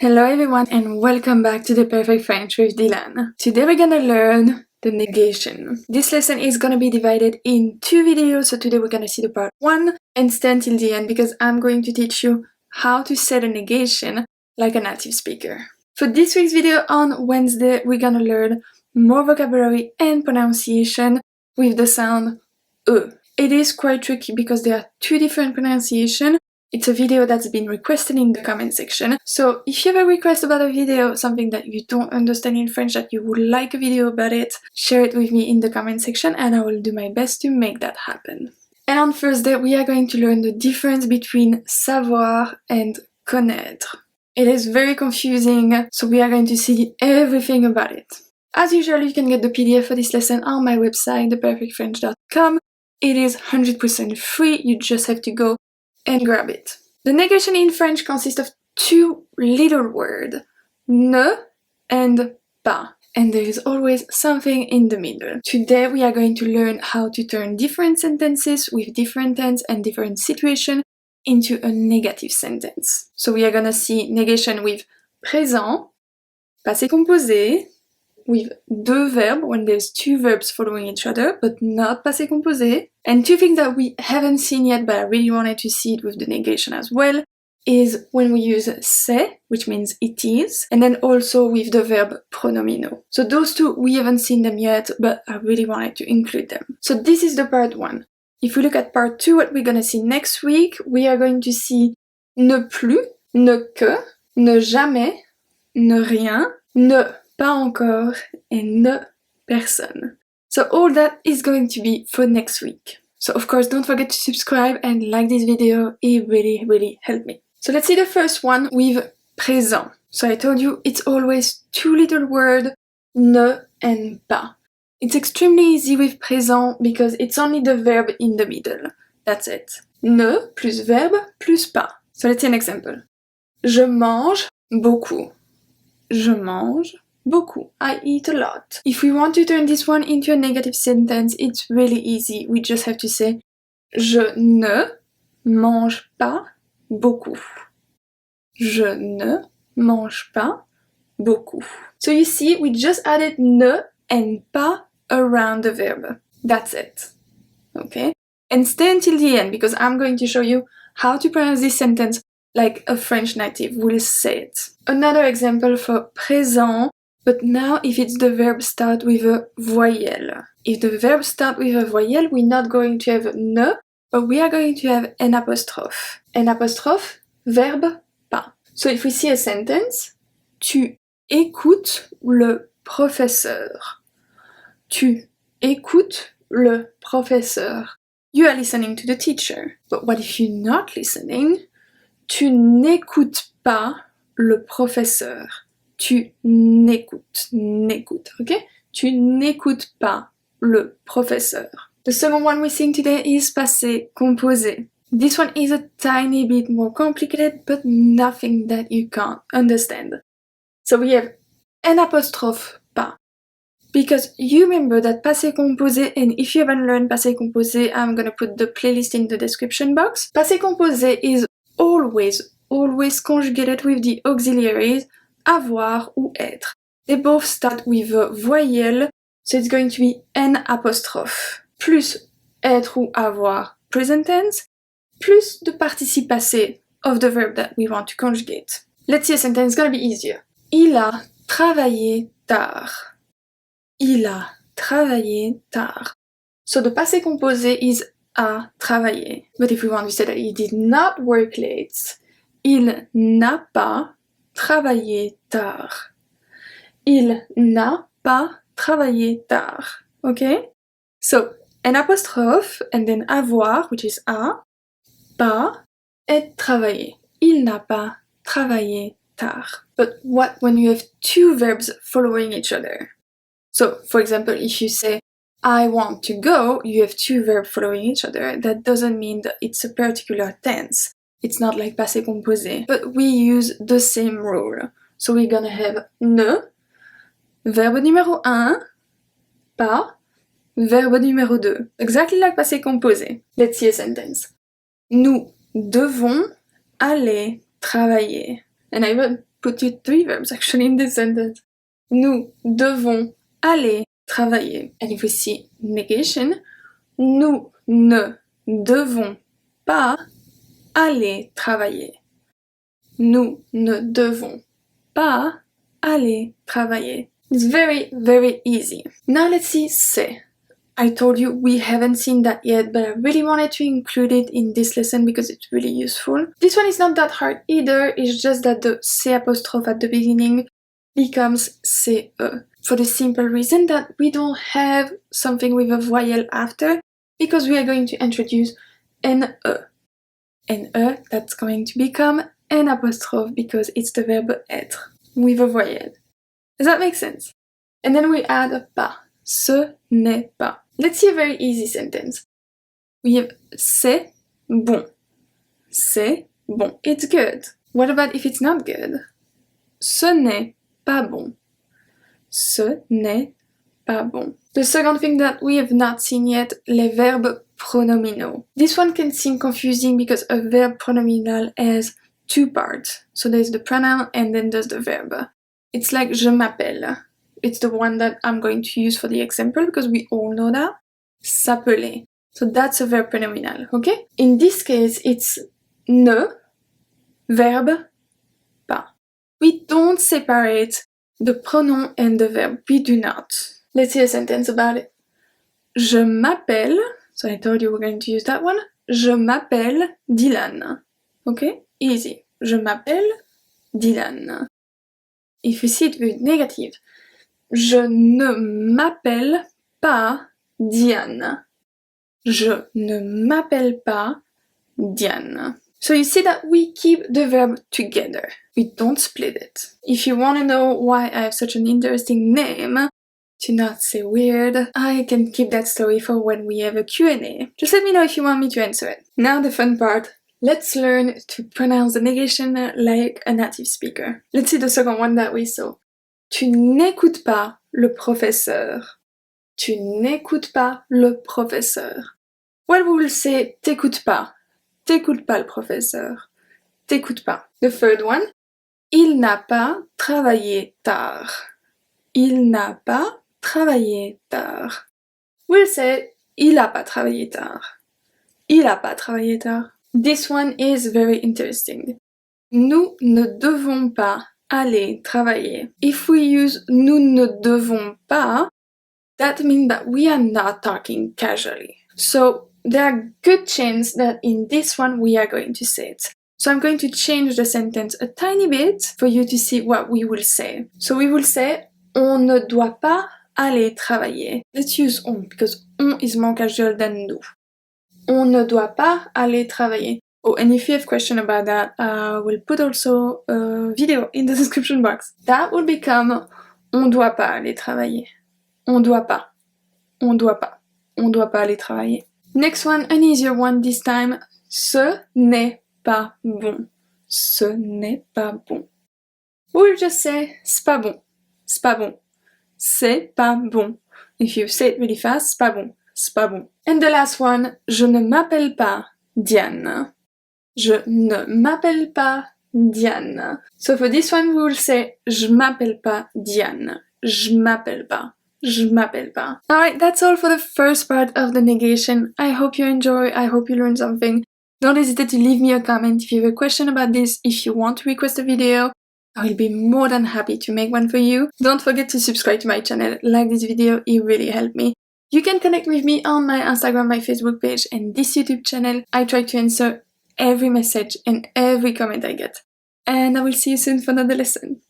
Hello everyone and welcome back to the Perfect French with Dylan. Today we're gonna learn the negation. This lesson is gonna be divided in two videos, so today we're gonna see the part 1 and stay until the end because I'm going to teach you how to say the negation like a native speaker. For this week's video on Wednesday, we're gonna learn more vocabulary and pronunciation with the sound E. It is quite tricky because there are two different pronunciations. It's a video that's been requested in the comment section. So if you have a request about a video, something that you don't understand in French, that you would like a video about it, share it with me in the comment section and I will do my best to make that happen. And on Thursday, we are going to learn the difference between savoir and connaître. It is very confusing, so we are going to see everything about it. As usual, you can get the PDF for this lesson on my website, theperfectfrench.com. It is 100% free, you just have to go and grab it. The negation in French consists of two little words, ne and pas, and there is always something in the middle. Today we are going to learn how to turn different sentences with different tense and different situations into a negative sentence. So we are gonna see negation with présent, passé composé, with deux verbs when there's two verbs following each other, but not passé composé. And two things that we haven't seen yet, but I really wanted to see it with the negation as well, is when we use c'est, which means it is, and then also with the verb pronominaux. So those two, we haven't seen them yet, but I really wanted to include them. So this is the part 1. If we look at part 2, what we're gonna see next week, we are going to see ne plus, ne que, ne jamais, ne rien, ne pas encore, and ne personne. So all that is going to be for next week. So of course don't forget to subscribe and like this video, it really helped me. So let's see the first one with présent. So I told you it's always two little words, ne and pas. It's extremely easy with présent because it's only the verb in the middle. That's it. Ne plus verbe plus pas. So let's see an example. Je mange beaucoup. Je mange beaucoup. I eat a lot. If we want to turn this one into a negative sentence, it's really easy. We just have to say je ne mange pas beaucoup. Je ne mange pas beaucoup. So you see, we just added ne and pas around the verb. That's it. Okay? And stay until the end because I'm going to show you how to pronounce this sentence like a French native will say it. Another example for présent, but now if it's the verb start with a voyelle. If the verb start with a voyelle, we're not going to have ne, but we are going to have an apostrophe. An apostrophe, verbe pas. So if we see a sentence, tu écoutes le professeur. Tu écoutes le professeur. You are listening to the teacher. But what if you're not listening? Tu n'écoutes pas le professeur. Tu n'écoutes, okay? Tu n'écoutes pas le professeur. The second one we sing today is passé composé. This one is a tiny bit more complicated, but nothing that you can't understand. So we have an apostrophe pas. Because you remember that passé composé, and if you haven't learned passé composé, I'm gonna put the playlist in the description box. Passé composé is always conjugated with the auxiliaries avoir ou être. They both start with a voyelle, so it's going to be an apostrophe, plus être ou avoir present tense, plus the participe passé of the verb that we want to conjugate. Let's see a sentence, it's gonna be easier. Il a travaillé tard. Il a travaillé tard. So the passé composé is a travaillé. But if we want to say that he did not work late, il n'a pas travaillé tard. Il n'a pas travaillé tard. Okay? So, an apostrophe and then avoir, which is a, pas, et travailler. Il n'a pas travaillé tard. But what when you have two verbs following each other? So, for example, if you say I want to go, you have two verbs following each other. That doesn't mean that it's a particular tense. It's not like passé composé. But we use the same rule. So we're gonna have ne, verbe numéro 1, pas, verbe numéro 2. Exactly like passé composé. Let's see a sentence. Nous devons aller travailler. And I put 3 verbs actually in this sentence. Nous devons aller travailler. And if we see negation, nous ne devons pas aller travailler. Nous ne devons pas aller travailler. It's very, very easy. Now let's see c'est. I told you we haven't seen that yet, but I really wanted to include it in this lesson because it's really useful. This one is not that hard either, it's just that the C apostrophe at the beginning becomes CE. For the simple reason that we don't have something with a voyel after, because we are going to introduce NE. NE, that's going to become an apostrophe because it's the verb être with a voyelle. Does that make sense? And then we add a pas. Ce n'est pas. Let's see a very easy sentence. We have c'est bon. C'est bon. It's good. What about if it's not good? Ce n'est pas bon. Ce n'est pas bon. The second thing that we have not seen yet, les verbes pronominaux. This one can seem confusing because a verb pronominal has 2 parts. So there's the pronoun and then there's the verb. It's like je m'appelle. It's the one that I'm going to use for the example because we all know that. S'appeler. So that's a verb pronominal, okay? In this case, it's ne, verb, pas. We don't separate the pronoun and the verb. We do not. Let's see a sentence about it. Je m'appelle, so I told you we're going to use that one. Je m'appelle Dylan. Okay? Easy. Je m'appelle Dylan. If you see it with negative, je ne m'appelle pas Diane. Je ne m'appelle pas Diane. So you see that we keep the verb together. We don't split it. If you want to know why I have such an interesting name, to not say weird, I can keep that story for when we have a Q&A. Just let me know if you want me to answer it. Now the fun part. Let's learn to pronounce the negation like a native speaker. Let's see the second one that we saw. Tu n'écoutes pas le professeur. Tu n'écoutes pas le professeur. Well, we will say t'écoutes pas. T'écoutes pas le professeur. T'écoutes pas. The third one. Il n'a pas travaillé tard. Il n'a pas travaillé tard. We'll say il a pas travaillé tard. Il a pas travaillé tard. This one is very interesting. Nous ne devons pas aller travailler. If we use nous ne devons pas, that means that we are not talking casually. So there are good chances that in this one we are going to say it. So I'm going to change the sentence a tiny bit for you to see what we will say. So we will say on ne doit pas aller travailler. Let's use on because on is more casual than nous. On ne doit pas aller travailler. Oh, and if you have questions about that, we'll put also a video in the description box. That will become on doit pas aller travailler. On doit pas. On doit pas. On doit pas aller travailler. Next one, an easier one this time. Ce n'est pas bon. Ce n'est pas bon. We'll just say c'est pas bon. C'est pas bon. C'est pas bon. If you say it really fast, c'est pas bon. C'est pas bon. And the last one, je ne m'appelle pas Diane. Je ne m'appelle pas Diane. So for this one, we will say je m'appelle pas Diane. Je m'appelle pas. Je m'appelle pas. Alright, that's all for the first part of the negation. I hope you enjoy. I hope you learned something. Don't hesitate to leave me a comment if you have a question about this. If you want to request a video, I will be more than happy to make one for you. Don't forget to subscribe to my channel. Like this video, it really helped me. You can connect with me on my Instagram, my Facebook page, and this YouTube channel. I try to answer every message and every comment I get. And I will see you soon for another lesson.